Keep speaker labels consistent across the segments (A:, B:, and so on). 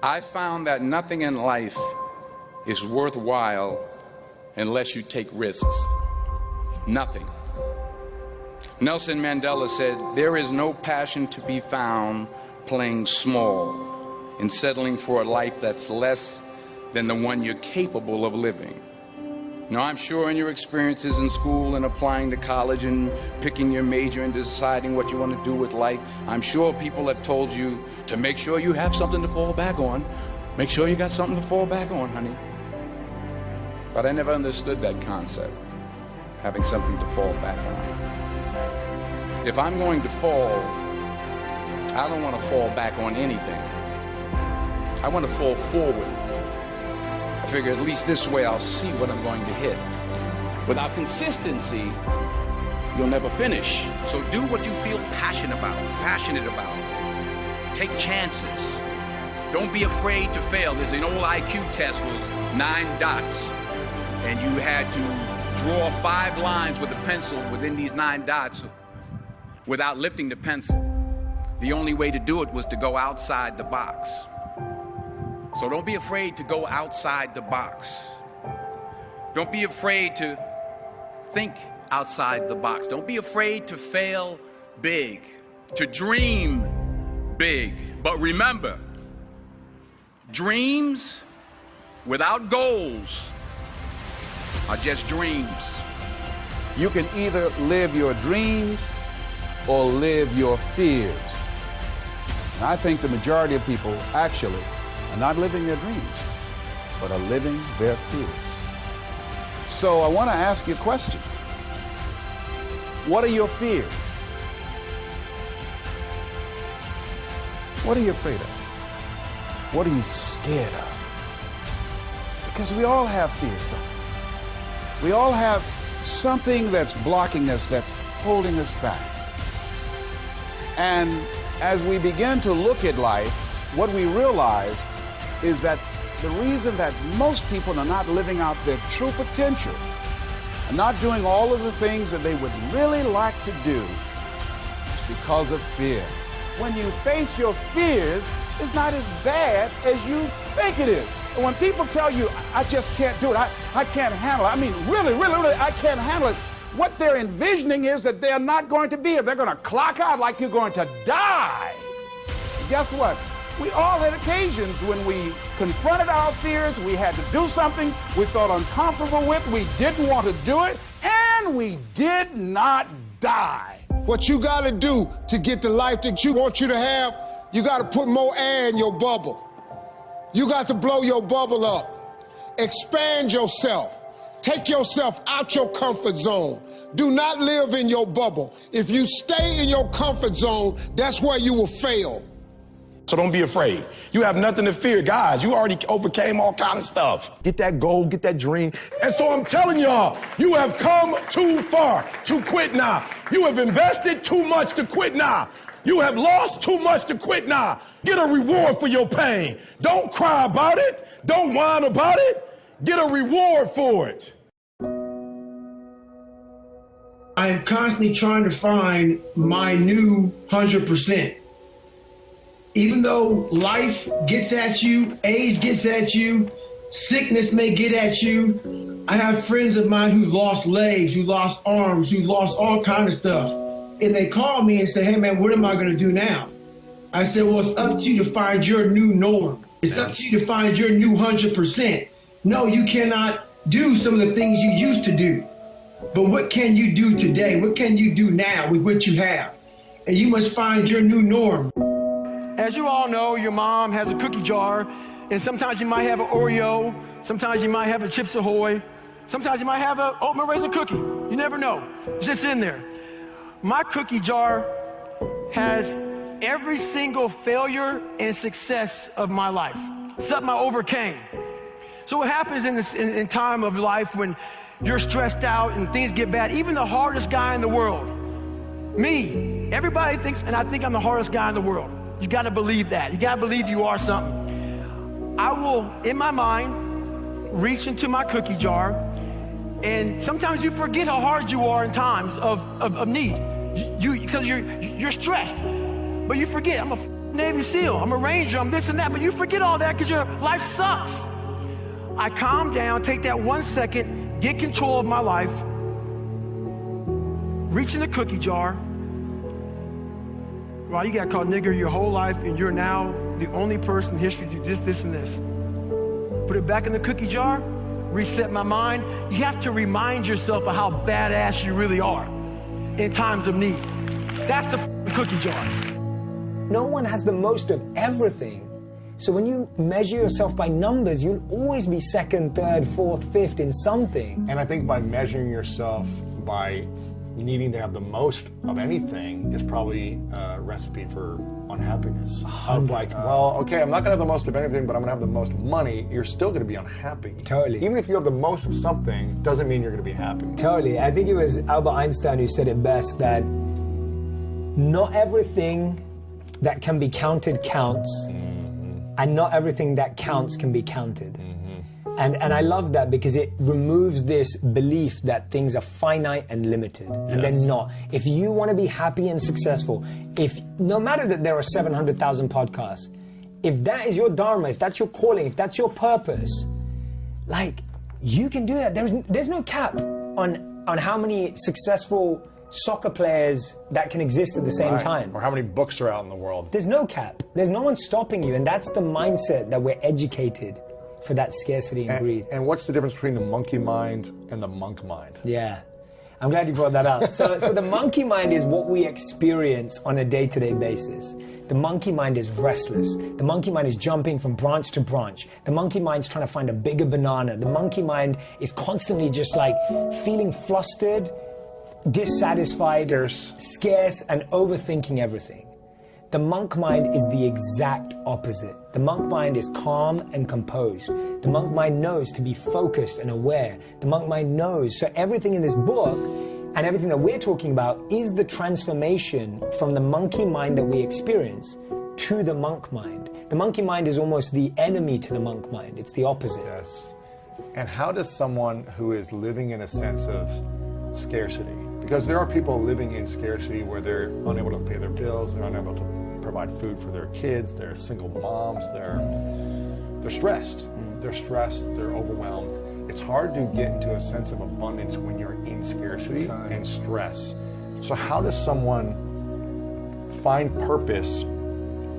A: I found that nothing in life is worthwhile unless you take risks. Nothing. Nelson Mandela said, "There is no passion to be found playing small and settling for a life that's less than the one you're capable of living." Now, I'm sure in your experiences in school and applying to college and picking your major and deciding what you want to do with life, I'm sure people have told you to make sure you have something to fall back on. Make sure you got something to fall back on, honey. But I never understood that concept, having something to fall back on. If I'm going to fall, I don't want to fall back on anything. I want to fall forward. I figure at least this way I'll see what I'm going to hit. Without consistency, you'll never finish. So do what you feel passionate about. Take chances. Don't be afraid to fail. There's an old IQ test was 9 dots, and you had to draw 5 lines with a pencil within these 9 dots without lifting the pencil. The only way to do it was to go outside the box. So don't be afraid to go outside the box. Don't be afraid to think outside the box. Don't be afraid to fail big, to dream big. But remember, dreams without goals are just dreams.
B: You can either live your dreams or live your fears. And I think the majority of people actually are not living their dreams, but are living their fears. So I want to ask you a question. What are your fears? What are you afraid of? What are you scared of? Because we all have fears, don't we? We all have something that's blocking us, that's holding us back. And as we begin to look at life, what we realize is that the reason that most people are not living out their true potential and not doing all of the things that they would really like to do is because of fear. When you face your fears, it's not as bad as you think it is. And when people tell you, I just can't do it, I can't handle it, I mean, really, I can't handle it, what they're envisioning is that they're not going to be here. They're going to clock out like you're going to die. Guess what? We all had occasions when we confronted our fears, we had to do something we felt uncomfortable with, we didn't want to do it, and we did not die.
C: What you got to do to get the life that you want you to have, you got to put more air in your bubble. You got to blow your bubble up. Expand yourself. Take yourself out your comfort zone. Do not live in your bubble. If you stay in your comfort zone, that's where you will fail.
D: So don't be afraid. You have nothing to fear. Guys, you already overcame all kind of stuff. Get that goal, get that dream. And so I'm telling y'all, you have come too far to quit now. You have invested too much to quit now. You have lost too much to quit now. Get a reward for your pain. Don't cry about it. Don't whine about it. Get a reward for it.
E: I am constantly trying to find my new 100%. Even though life gets at you, age gets at you, sickness may get at you, I have friends of mine who lost legs, who lost arms, who lost all kind of stuff. And they call me and say, hey man, what am I going to do now? I said, well, it's up to you to find your new norm. It's up to you to find your new 100%. No, you cannot do some of the things you used to do. But what can you do today? What can you do now with what you have? And you must find your new norm.
F: As you all know, your mom has a cookie jar, and sometimes you might have an Oreo, sometimes you might have a Chips Ahoy, sometimes you might have an oatmeal raisin cookie. You never know. It's just in there. My cookie jar has every single failure and success of my life, something I overcame. So what happens in time of life when you're stressed out and things get bad, even the hardest guy in the world, me, everybody thinks, and I think I'm the hardest guy in the world. You got to believe that. You got to believe you are something. I will, in my mind, reach into my cookie jar, and sometimes you forget how hard you are in times of need. Because you're stressed, but you forget I'm a Navy SEAL, I'm a Ranger, I'm this and that, but you forget all that because your life sucks. I calm down, take that 1 second, get control of my life, reach in the cookie jar. Well, you got called nigger your whole life, and you're now the only person in history to do this, this, and this. Put it back in the cookie jar, reset my mind. You have to remind yourself of how badass you really are in times of need. That's the cookie jar.
G: No one has the most of everything. So when you measure yourself by numbers, you'll always be second, third, fourth, fifth in something.
H: And I think by measuring yourself by needing to have the most of anything is probably a recipe for unhappiness. Of like, well, okay, I'm not gonna have the most of anything, but I'm gonna have the most money. You're still gonna be unhappy.
G: Totally.
H: Even if you have the most of something, doesn't mean you're gonna be happy.
G: Totally. I think it was Albert Einstein who said it best, that not everything that can be counted counts, and not everything that counts can be counted. And I love that because it removes this belief that things are finite and limited, and they're not. If you want to be happy and successful, if no matter that there are 700,000 podcasts, if that is your dharma, if that's your calling, if that's your purpose, like, you can do that. There's no cap on how many successful soccer players that can exist at the same time.
H: Or how many books are out in the world.
G: There's no cap. There's no one stopping you, and that's the mindset that we're educated for, that scarcity and greed.
H: And what's the difference between the monkey mind and the monk mind?
G: Yeah, I'm glad you brought that up. So the monkey mind is what we experience on a day-to-day basis. The monkey mind is restless. The monkey mind is jumping from branch to branch. The monkey mind's trying to find a bigger banana. The monkey mind is constantly just like feeling flustered, dissatisfied, scarce, and overthinking everything. The monk mind is the exact opposite. The monk mind is calm and composed. The monk mind knows to be focused and aware. The monk mind knows. So everything in this book and everything that we're talking about is the transformation from the monkey mind that we experience to the monk mind. The monkey mind is almost the enemy to the monk mind. It's the opposite.
H: Yes. And how does someone who is living in a sense of scarcity, because there are people living in scarcity where they're unable to pay their bills, they're unable to provide food for their kids, they're single moms, they're stressed. They're stressed, they're overwhelmed. It's hard to get into a sense of abundance when you're in scarcity and stress. So how does someone find purpose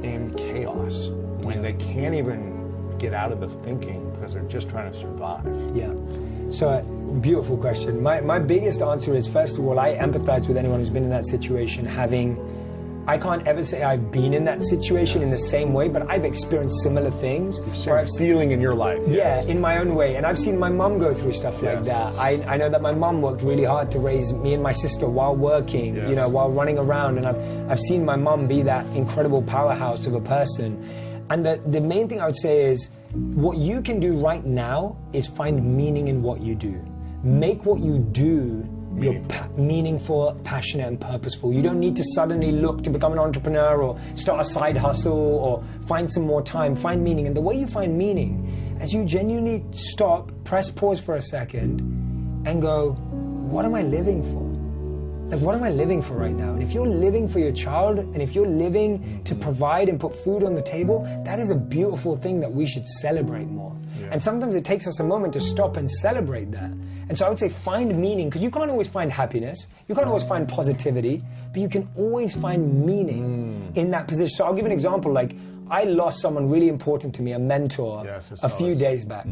H: in chaos when they can't even get out of the thinking because they're just trying to survive?
G: Yeah. So, beautiful question. My biggest answer is, first of all, I empathize with anyone who's been in that situation, I can't ever say I've been in that situation in the same way, but I've experienced similar things.
H: You've seen feeling in your life.
G: Yeah, in my own way. And I've seen my mum go through stuff like that. I know that my mum worked really hard to raise me and my sister while working, you know, while running around. And I've seen my mum be that incredible powerhouse of a person. And the main thing I would say is, what you can do right now is find meaning in what you do. Make what you do meaningful, passionate, and purposeful. You don't need to suddenly look to become an entrepreneur or start a side hustle or find some more time. Find meaning. And the way you find meaning, as you genuinely stop, press pause for a second, and go, what am I living for? Like, what am I living for right now? And if you're living for your child, and if you're living to provide and put food on the table, that is a beautiful thing that we should celebrate more. Yeah. And sometimes it takes us a moment to stop and celebrate that. And so I would say find meaning, because you can't always find happiness, you can't always find positivity, but you can always find meaning in that position. So I'll give an example. Like, I lost someone really important to me, a mentor, a few days back.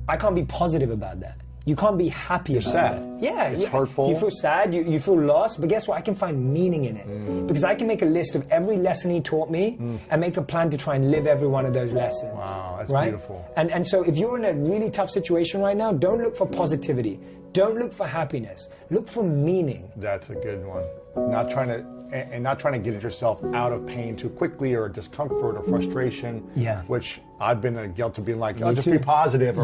G: I can't be positive about that. You can't be happy about that. Yeah,
H: it's hurtful.
G: You feel sad, you feel lost, but guess what? I can find meaning in it. Because I can make a list of every lesson he taught me and make a plan to try and live every one of those lessons.
H: Wow, that's beautiful.
G: And so if you're in a really tough situation right now, don't look for positivity. Don't look for happiness. Look for meaning.
H: That's a good one. Not trying to get yourself out of pain too quickly, or discomfort or frustration.
G: Yeah.
H: Which I've been in guilt of being like, oh, just be positive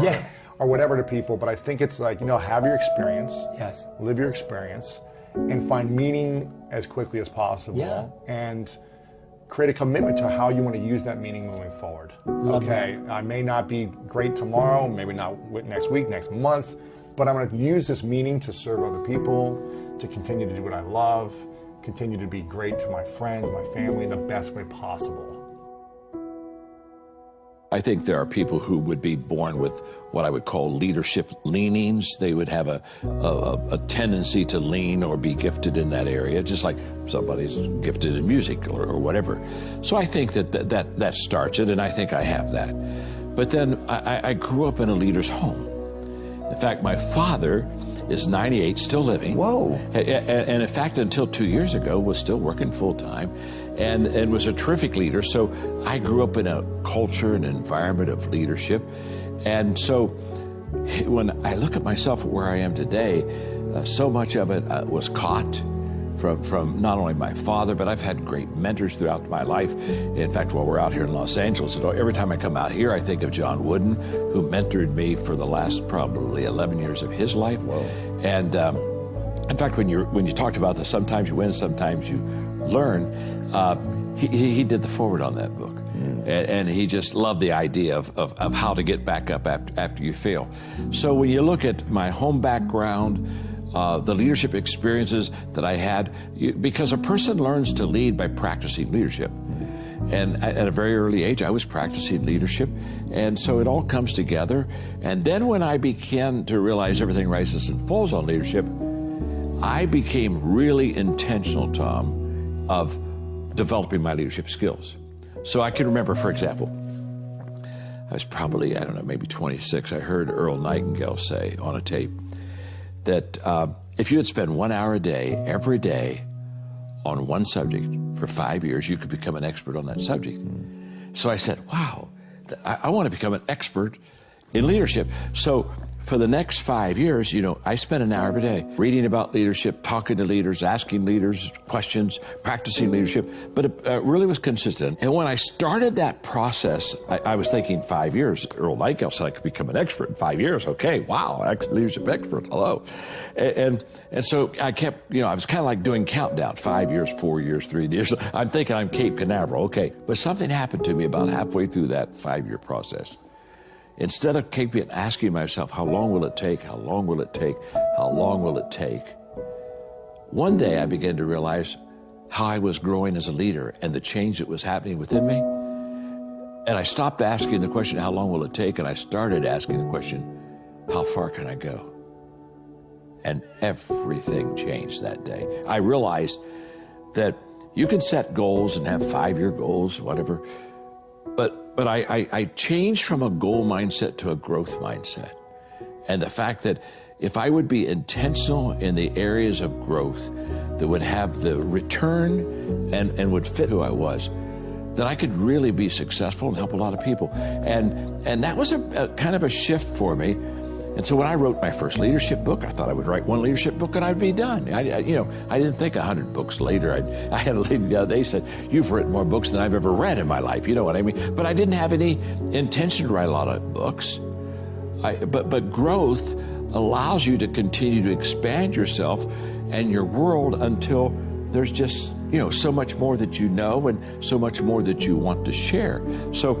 H: or whatever to people. But I think it's like, you know, have your experience.
G: Yes.
H: Live your experience and find meaning as quickly as possible.
G: Yeah.
H: And create a commitment to how you want to use that meaning moving forward. Okay, I may not be great tomorrow, maybe not next week, next month, but I'm going to use this meaning to serve other people, to continue to do what I love, continue to be great to my friends, my family, in the best way possible.
I: I think there are people who would be born with what I would call leadership leanings. They would have a tendency to lean or be gifted in that area, just like somebody's gifted in music or whatever. So I think that starts it, and I think I have that. But then I grew up in a leader's home. In fact, my father is 98, still living.
J: Whoa.
I: And in fact, until 2 years ago, was still working full time and was a terrific leader. So I grew up in a culture and environment of leadership. And so when I look at myself where I am today, so much of it was caught from not only my father, but I've had great mentors throughout my life. In fact, while we're out here in Los Angeles, every time I come out here, I think of John Wooden, who mentored me for the last probably 11 years of his life.
J: Whoa.
I: And in fact, when you talked about this, sometimes you win, sometimes you learn, he did the foreword on that book. And he just loved the idea of how to get back up after you fail. So when you look at my home background, the leadership experiences that I had, because a person learns to lead by practicing leadership. And at a very early age, I was practicing leadership. And so it all comes together. And then when I began to realize everything rises and falls on leadership, I became really intentional, Tom, of developing my leadership skills. So I can remember, for example, I was probably, I don't know, maybe 26. I heard Earl Nightingale say on a tape that if you would spend 1 hour a day, every day, on one subject for 5 years, you could become an expert on that subject. So I said, wow, I want to become an expert in leadership. So for the next 5 years, I spent an hour every day reading about leadership, talking to leaders, asking leaders questions, practicing leadership, but it really was consistent. And when I started that process, I was thinking 5 years. Earl Nightingale said I could become an expert in 5 years. Okay, wow, leadership expert, hello. And so I kept, I was kind of like doing countdown, 5 years, 4 years, 3 years. I'm thinking I'm Cape Canaveral, okay. But something happened to me about halfway through that 5-year process. Instead of keeping asking myself, how long will it take? How long will it take? How long will it take? One day I began to realize how I was growing as a leader and the change that was happening within me. And I stopped asking the question, how long will it take? And I started asking the question, how far can I go? And everything changed that day. I realized that you can set goals and have 5-year goals, whatever, but I changed from a goal mindset to a growth mindset. And the fact that if I would be intentional in the areas of growth that would have the return and would fit who I was, that I could really be successful and help a lot of people. And that was a kind of a shift for me. And so when I wrote my first leadership book, I thought I would write one leadership book and I'd be done. I didn't think 100 books later. I had a lady the other day said, you've written more books than I've ever read in my life. You know what I mean? But I didn't have any intention to write a lot of books. But growth allows you to continue to expand yourself and your world until there's just, so much more that you know and so much more that you want to share. So,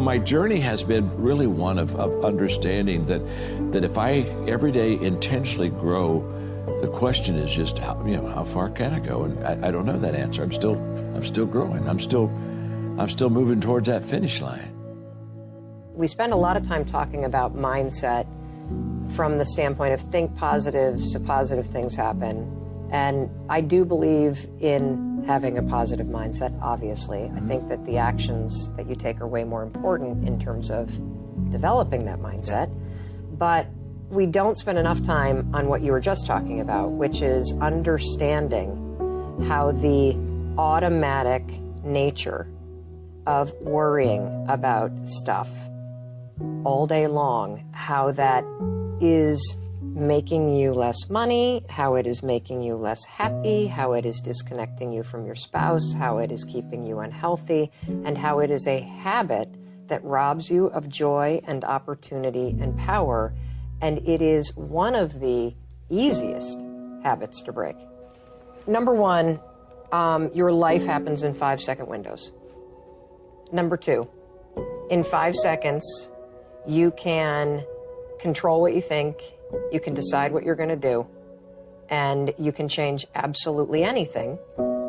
I: my journey has been really one of understanding that if I every day intentionally grow, the question is just how far can I go? And I don't know that answer. I'm still growing. I'm still moving towards that finish line.
K: We spend a lot of time talking about mindset from the standpoint of think positive so positive things happen. And I do believe in having a positive mindset, obviously. I think that the actions that you take are way more important in terms of developing that mindset. But we don't spend enough time on what you were just talking about, which is understanding how the automatic nature of worrying about stuff all day long, how that is making you less money, how it is making you less happy, how it is disconnecting you from your spouse, how it is keeping you unhealthy, and how it is a habit that robs you of joy and opportunity and power. And it is one of the easiest habits to break. Number one, your life happens in 5-second windows. Number two, in 5 seconds, you can control what you think, you can decide what you're going to do, and you can change absolutely anything,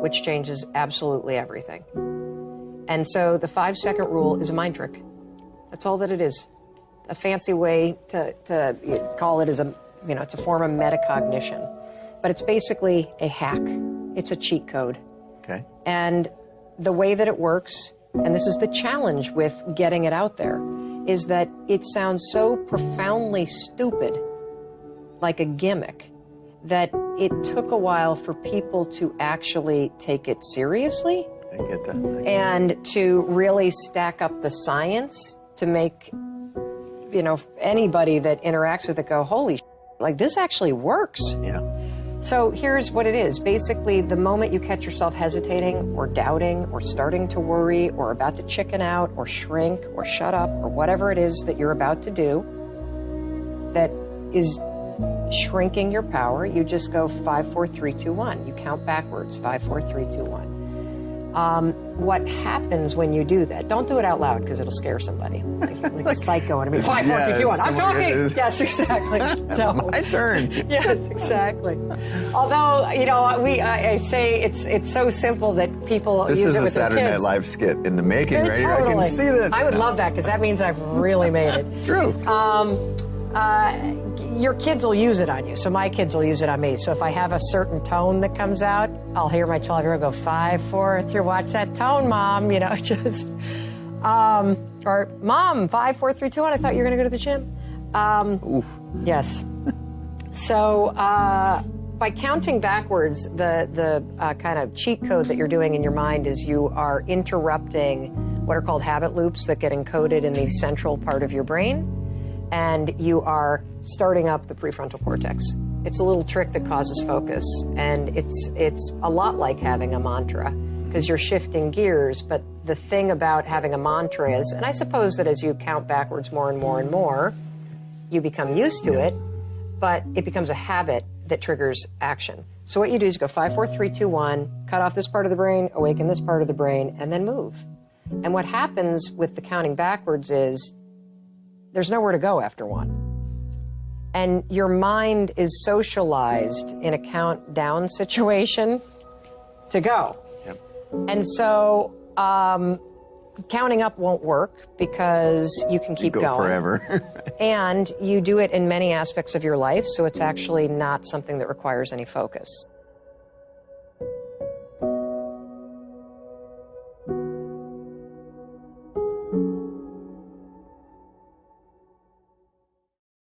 K: which changes absolutely everything. And so the 5-second rule is a mind trick. That's all that it is. A fancy way to call it is it's a form of metacognition. But it's basically a hack. It's a cheat code.
J: Okay.
K: And the way that it works, and this is the challenge with getting it out there, is that it sounds so profoundly stupid, like a gimmick, that it took a while for people to actually take it seriously.
J: I get that.
K: And to really stack up the science to make, anybody that interacts with it go, holy shit, like this actually works.
J: Yeah.
K: So here's what it is. Basically, the moment you catch yourself hesitating or doubting or starting to worry or about to chicken out or shrink or shut up or whatever it is that you're about to do that is shrinking your power, you just go 5, 4, 3, 2, 1. You count backwards, 5, 4, 3, 2, 1. What happens when you do that? Don't do it out loud because it'll scare somebody. Like a psycho. And 5, 4, 3, 2, 1. I'm talking. Yes, exactly. No.
J: My turn.
K: Yes, exactly. Although, I say it's so simple that people use it with their kids.
J: This is a Saturday Night Live skit in the making, right?
K: Totally.
J: I can see this.
K: I would love that because that means I've really made it.
J: True.
K: Your kids will use it on you. So my kids will use it on me. So if I have a certain tone that comes out, I'll hear my 12-year-old go 5, 4, 3. Watch that tone, Mom. Just or Mom 5, 4, 3, 2, 1. I thought you were going to go to the gym. Yes. So by counting backwards, the kind of cheat code that you're doing in your mind is you are interrupting what are called habit loops that get encoded in the central part of your brain. And you are starting up the prefrontal cortex. It's a little trick that causes focus, and it's a lot like having a mantra, because you're shifting gears, but the thing about having a mantra is, and I suppose that as you count backwards more and more and more, you become used to it, but it becomes a habit that triggers action. So what you do is you go 5, 4, 3, 2, 1, cut off this part of the brain, awaken this part of the brain, and then move. And what happens with the counting backwards is, there's nowhere to go after 1. And your mind is socialized in a countdown situation to go.
J: Yep.
K: And so counting up won't work because you can keep
J: going forever.
K: And you do it in many aspects of your life, so it's actually not something that requires any focus.